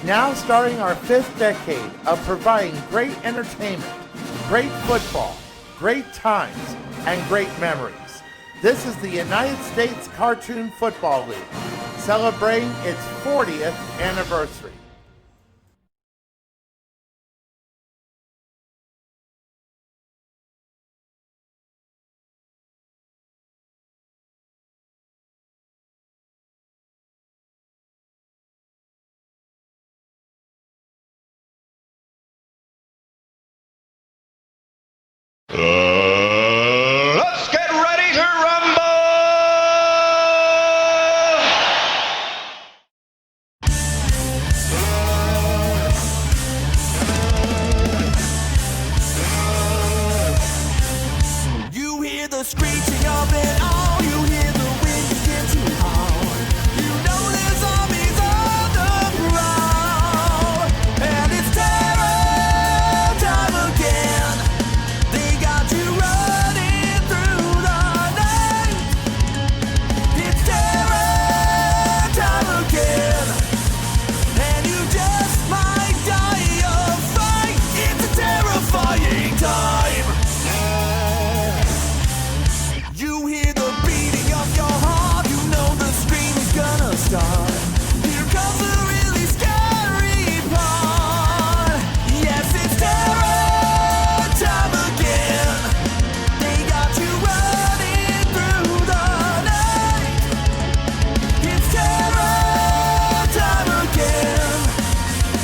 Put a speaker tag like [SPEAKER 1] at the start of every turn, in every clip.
[SPEAKER 1] Now starting our 5th decade of providing great entertainment, great football, great times, and great memories. This is the United States Cartoon Football League, celebrating its 40th anniversary.
[SPEAKER 2] Let's get ready to rumble!
[SPEAKER 3] You hear the screeching of it all, you hear the wind begin to howl. You know there's armies on the prowl, and it's terror time again. They got you running through the night. It's terror time again, and you just might die of fright. It's a terrifying time. You hear the beating of your heart, you know the scream is gonna start. Here comes the really scary part. Yes, it's terror time again. They got you running through the night. It's terror time again,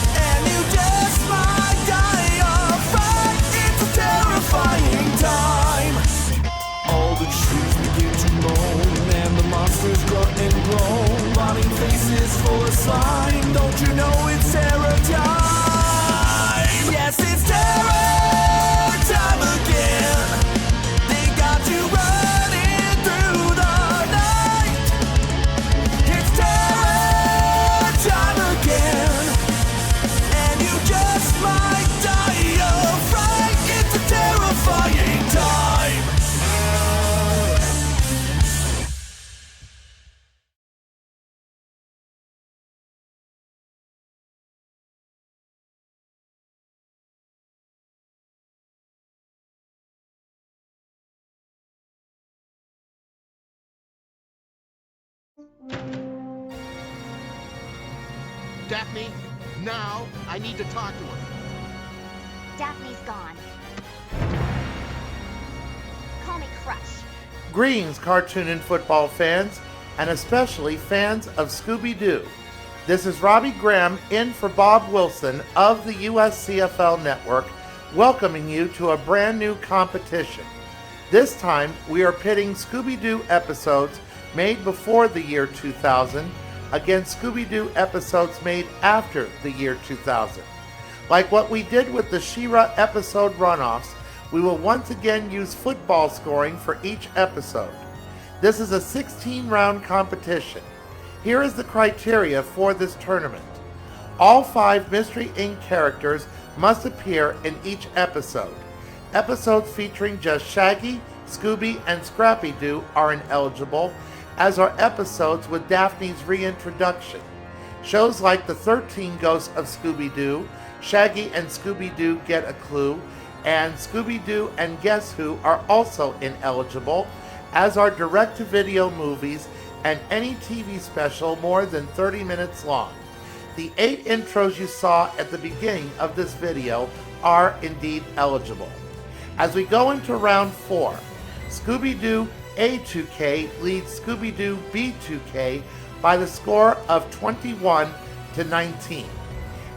[SPEAKER 3] and you just might die of fright. It's a terrifying time. All the trees begin to moan, and the monsters grunt and groan, rotting faces full of slime. Don't you know it's terror time? Yes, it's terror time again. They got you running through the night. It's terror time again, and you just might die of fright. It's a terrifying time.
[SPEAKER 4] Daphne, now I need to talk to her.
[SPEAKER 5] Daphne's gone. Call me Crush.
[SPEAKER 1] Greetings, cartoon and football fans, and especially fans of Scooby-Doo. This is Robbie Graham in for Bob Wilson of the USCFL Network, welcoming you to a brand new competition. This time, we are pitting Scooby-Doo episodes made before the year 2000 against Scooby-Doo episodes made after the year 2000. Like what we did with the She-Ra episode runoffs, we will once again use football scoring for each episode. This is a 16-round competition. Here is the criteria for this tournament. All 5 Mystery Inc. characters must appear in each episode. Episodes featuring just Shaggy, Scooby, and Scrappy-Doo are ineligible, as are episodes with Daphne's reintroduction. Shows like The 13 Ghosts of Scooby-Doo, Shaggy and Scooby-Doo Get a Clue, and Scooby-Doo and Guess Who are also ineligible, as are direct-to-video movies and any TV special more than 30 minutes long. The 8 intros you saw at the beginning of this video are indeed eligible. As we go into round 4, Scooby-Doo A2K leads Scooby-Doo B2K by the score of 21-19.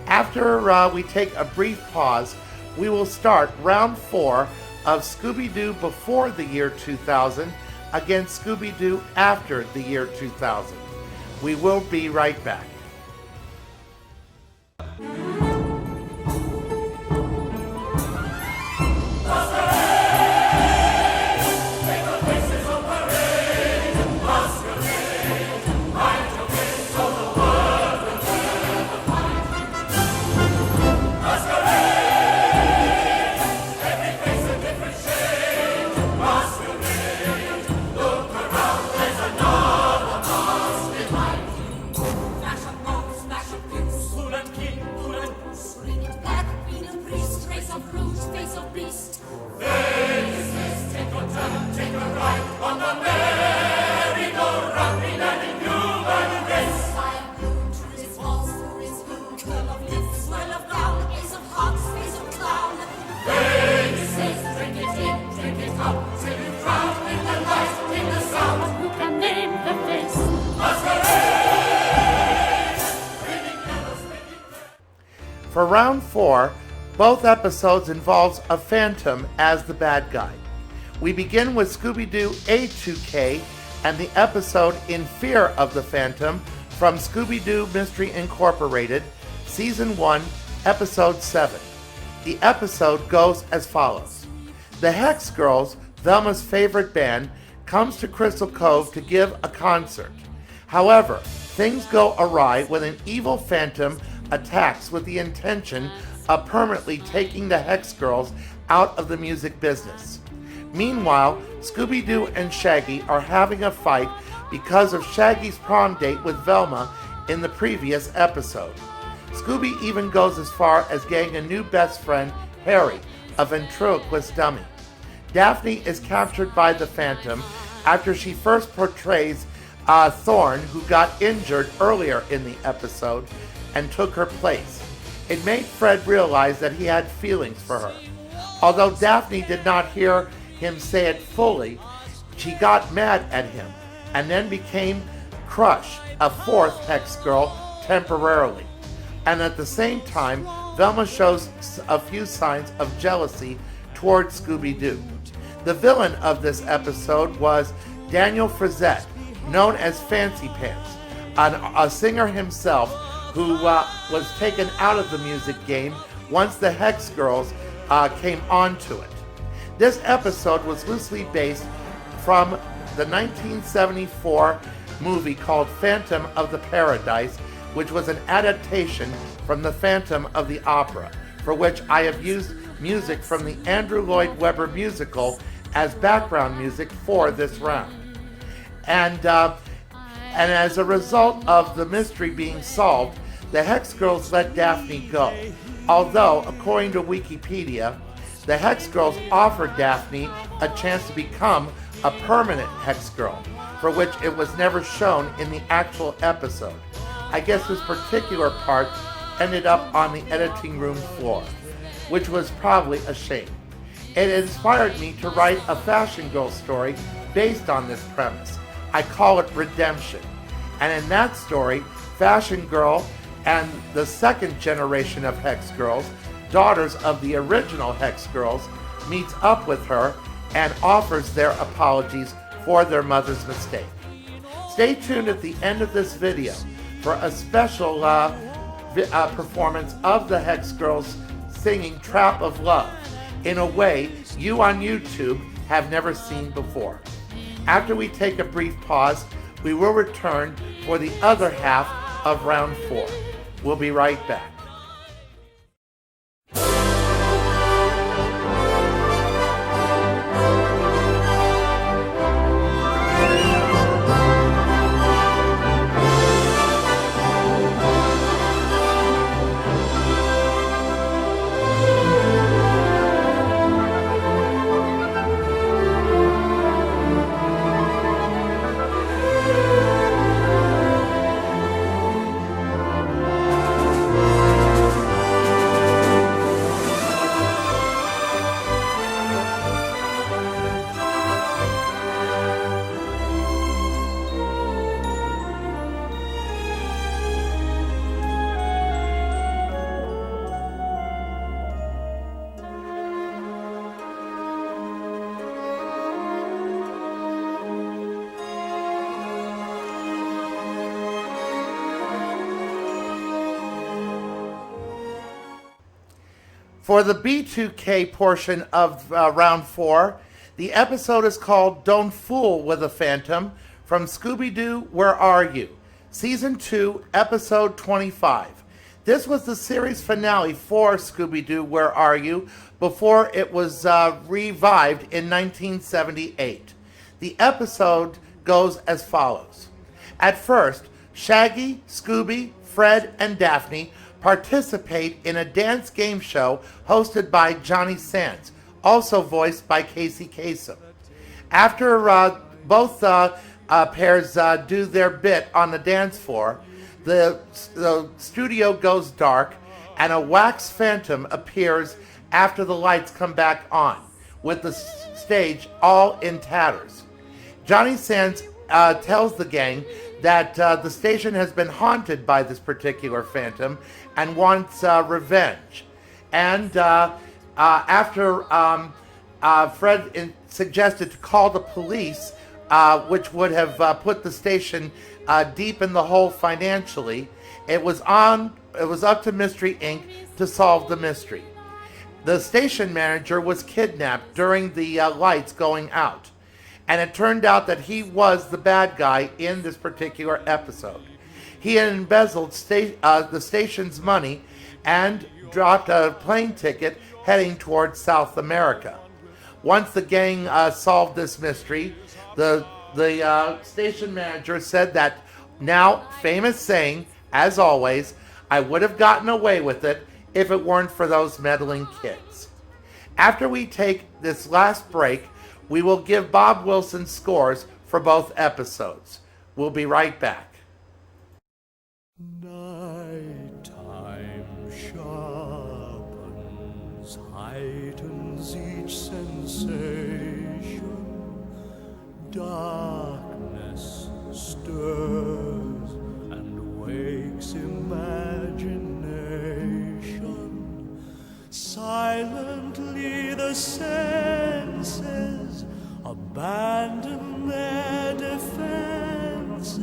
[SPEAKER 1] After we take a brief pause, we will start round 4 of Scooby-Doo before the year 2000 against Scooby-Doo after the year 2000. We will be right back.
[SPEAKER 6] Flash
[SPEAKER 1] For round 4, both episodes involves a phantom as the bad guy. We begin with Scooby-Doo A2K and the episode In Fear of the Phantom from Scooby-Doo Mystery Incorporated, Season 1, Episode 7. The episode goes as follows. The Hex Girls, Velma's favorite band, comes to Crystal Cove to give a concert. However, things go awry when an evil phantom attacks with the intention of permanently taking the Hex Girls out of the music business. Meanwhile, Scooby-Doo and Shaggy are having a fight because of Shaggy's prom date with Velma in the previous episode. Scooby even goes as far as getting a new best friend, Harry, a ventriloquist dummy. Daphne is captured by the Phantom after she first portrays Thorne, who got injured earlier in the episode, and took her place. It made Fred realize that he had feelings for her. Although Daphne did not hear him say it fully, she got mad at him and then became Crush, a fourth Hex Girl, temporarily. And at the same time, Velma shows a few signs of jealousy towards Scooby-Doo. The villain of this episode was Daniel Frazette, known as Fancy Pants, a singer himself who was taken out of the music game once the Hex Girls came onto it. This episode was loosely based from the 1974 movie called Phantom of the Paradise, which was an adaptation from the Phantom of the Opera, for which I have used music from the Andrew Lloyd Webber musical as background music for this round. And as a result of the mystery being solved, the Hex Girls let Daphne go. Although, according to Wikipedia, the Hex Girls offered Daphne a chance to become a permanent Hex Girl, for which it was never shown in the actual episode. I guess this particular part ended up on the editing room floor, which was probably a shame. It inspired me to write a Fashion Girl story based on this premise. I call it Redemption. And in that story, Fashion Girl and the second generation of Hex Girls, daughters of the original Hex Girls, meets up with her and offers their apologies for their mother's mistake. Stay tuned at the end of this video for a special performance of the Hex Girls singing Trap of Love in a way you on YouTube have never seen before. After we take a brief pause, we will return for the other half of round 4. We'll be right back. For the B2K portion of round 4, the episode is called Don't Fool with a Phantom from Scooby-Doo, Where Are You? Season 2, Episode 25. This was the series finale for Scooby-Doo, Where Are You? Before it was revived in 1978. The episode goes as follows. At first, Shaggy, Scooby, Fred, and Daphne participate in a dance game show hosted by Johnny Sands, also voiced by Casey Kasem. After both pairs do their bit on the dance floor, the studio goes dark and a wax phantom appears after the lights come back on, with the stage all in tatters. Johnny Sands tells the gang that the station has been haunted by this particular phantom and wants revenge. And after Fred suggested to call the police, which would have put the station deep in the hole financially, it was up to Mystery Inc. to solve the mystery. The station manager was kidnapped during the lights going out, and it turned out that he was the bad guy in this particular episode. He had embezzled the station's money and dropped a plane ticket heading towards South America. Once the gang solved this mystery, the station manager said that now famous saying, as always, I would have gotten away with it if it weren't for those meddling kids. After we take this last break, we will give Bob Wilson scores for both episodes. We'll be right back.
[SPEAKER 3] Nighttime sharpens, heightens each sensation. Darkness stirs and wakes imagination. Silently the senses abandon their defenses.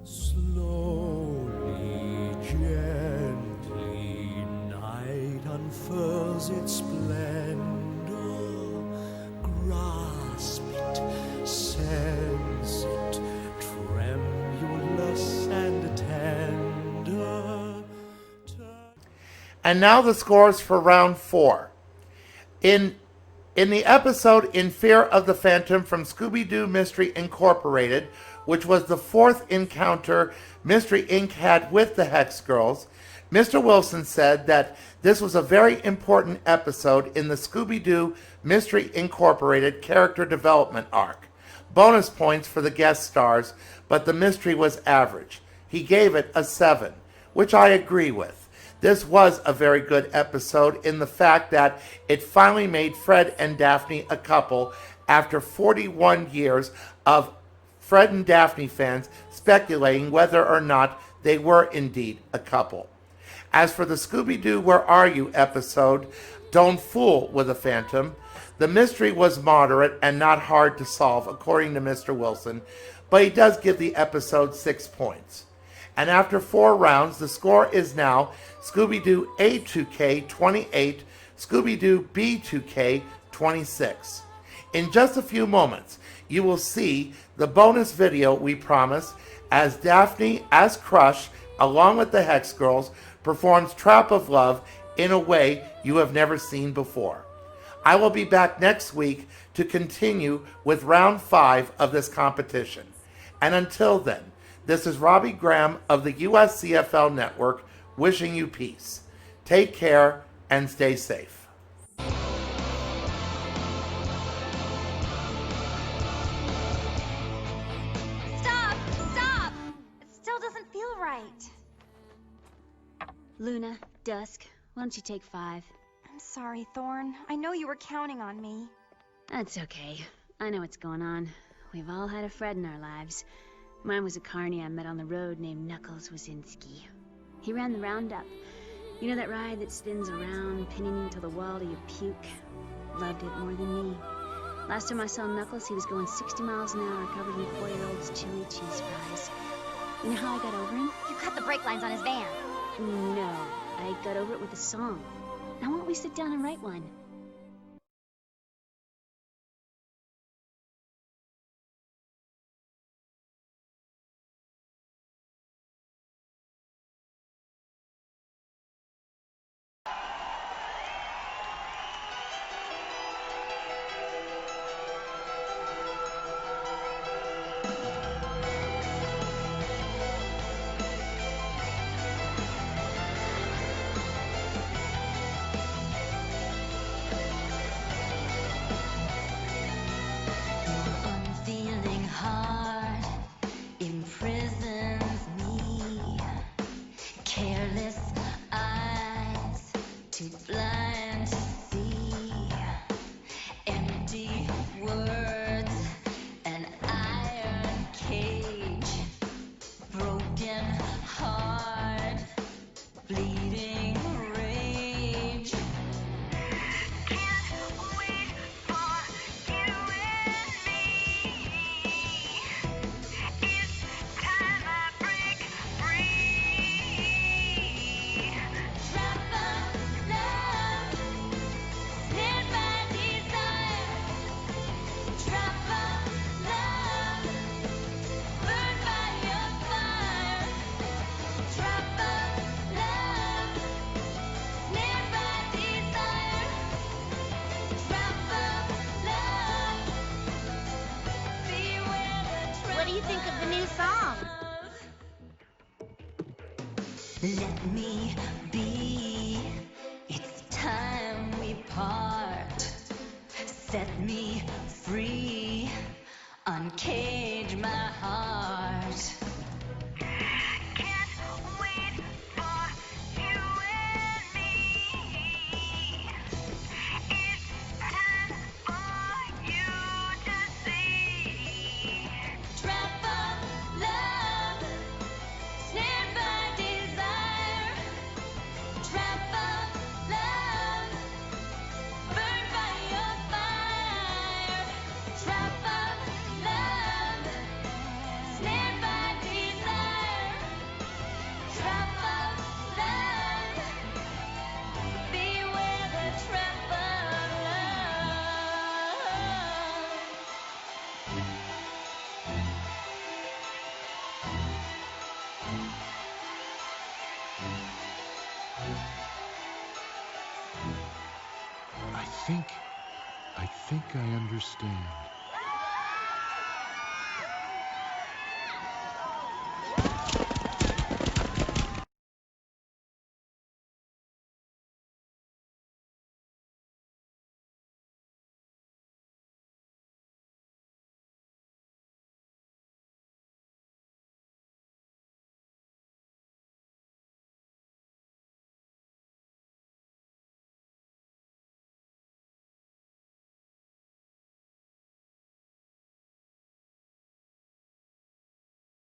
[SPEAKER 3] Slowly, gently, night unfurls its splendor. Grasp it, sense it, tremulous and tender.
[SPEAKER 1] And now the scores for round 4. In the episode In Fear of the Phantom from Scooby-Doo Mystery Incorporated, which was the 4th encounter Mystery Inc. had with the Hex Girls, Mr. Wilson said that this was a very important episode in the Scooby-Doo Mystery Incorporated character development arc. Bonus points for the guest stars, but the mystery was average. He gave it a 7, which I agree with. This was a very good episode in the fact that it finally made Fred and Daphne a couple after 41 years of Fred and Daphne fans speculating whether or not they were indeed a couple. As for the Scooby-Doo Where Are You episode, Don't Fool with a Phantom, the mystery was moderate and not hard to solve according to Mr. Wilson, but he does give the episode 6 points. And after 4 rounds, the score is now Scooby-Doo A2K 28, Scooby-Doo B2K 26. In just a few moments, you will see the bonus video we promised as Daphne, as Crush, along with the Hex Girls, performs Trap of Love in a way you have never seen before. I will be back next week to continue with round 5 of this competition. And until then, this is Robbie Graham of the USCFL Network wishing you peace. Take care and stay safe.
[SPEAKER 5] Stop! Stop! It still doesn't feel right.
[SPEAKER 6] Luna, Dusk, why don't you take 5?
[SPEAKER 5] I'm sorry, Thorn. I know you were counting on me.
[SPEAKER 6] That's okay. I know what's going on. We've all had a Fred in our lives. Mine was a carny I met on the road named Knuckles Wazinski. He ran the roundup. You know that ride that spins around, pinning you to the wall till you puke? Loved it more than me. Last time I saw Knuckles, he was going 60 miles an hour, covered in 4-year-old's chili cheese fries. You know how I got over him?
[SPEAKER 5] You cut the brake lines on his van.
[SPEAKER 6] No, I got over it with a song. Now why don't we sit down and write one?
[SPEAKER 7] Let me be. It's time we part. Set me free. Uncage my heart. Can't wait for you and me. It's time for you to see. Trap of love, snared by desire. Trap of love, burned by your fire. Trap of love, snared by desire. Trap of love, beware the trap of
[SPEAKER 8] I think I understand.